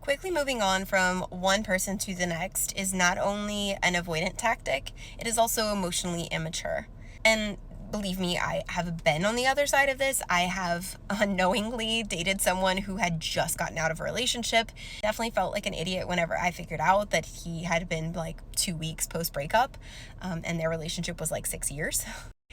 Quickly moving on from one person to the next is not only an avoidant tactic, it is also emotionally immature. And believe me, I have been on the other side of this. I have unknowingly dated someone who had just gotten out of a relationship. Definitely felt like an idiot whenever I figured out that he had been like 2 weeks post breakup, and their relationship was like 6 years.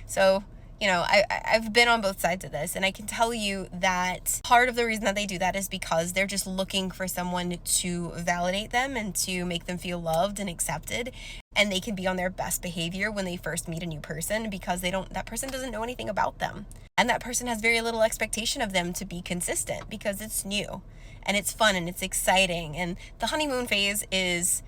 So, I've been on both sides of this, and I can tell you that part of the reason that they do that is because they're just looking for someone to validate them and to make them feel loved and accepted. And they can be on their best behavior when they first meet a new person because that person doesn't know anything about them. And that person has very little expectation of them to be consistent because it's new and it's fun and it's exciting. And the honeymoon phase is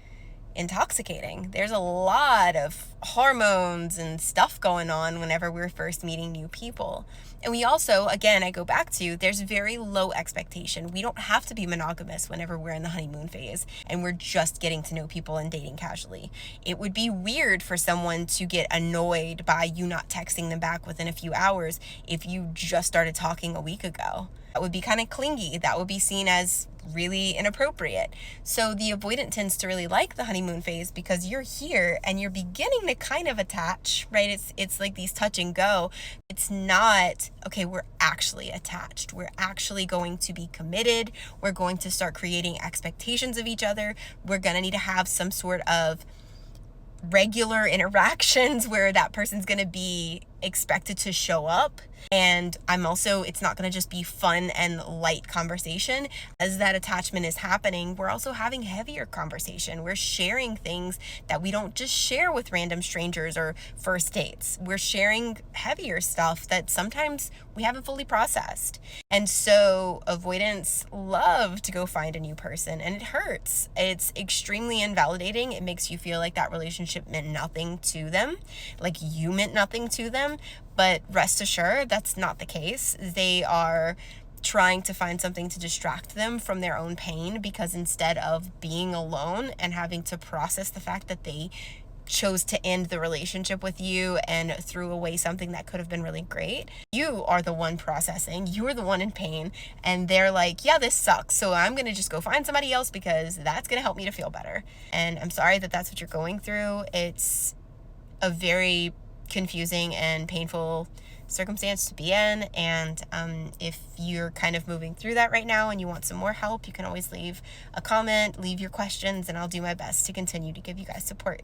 intoxicating. There's a lot of hormones and stuff going on whenever we're first meeting new people. And we also, again, I go back to, there's very low expectation. We don't have to be monogamous whenever we're in the honeymoon phase and we're just getting to know people and dating casually. It would be weird for someone to get annoyed by you not texting them back within a few hours if you just started talking a week ago. That would be kind of clingy. That would be seen as really inappropriate. So the avoidant tends to really like the honeymoon phase because you're here and you're beginning to kind of attach, right? It's like these touch and go. It's not, okay, we're actually attached. We're actually going to be committed. We're going to start creating expectations of each other. We're going to need to have some sort of regular interactions where that person's going to be expected to show up. And it's not going to just be fun and light conversation. As that attachment is happening, we're also having heavier conversation. We're sharing things that we don't just share with random strangers or first dates. We're sharing heavier stuff that sometimes we haven't fully processed. And so avoidants love to go find a new person, and it hurts. It's extremely invalidating. It makes you feel like that relationship meant nothing to them, like you meant nothing to them. But rest assured, that's not the case. They are trying to find something to distract them from their own pain, because instead of being alone and having to process the fact that they chose to end the relationship with you and threw away something that could have been really great, you are the one processing, you're the one in pain, and they're like, yeah, this sucks, so I'm gonna just go find somebody else because that's gonna help me to feel better. And I'm sorry that that's what you're going through. It's a very confusing and painful circumstance to be in, and if you're kind of moving through that right now and you want some more help, you can always leave a comment, leave your questions, and I'll do my best to continue to give you guys support.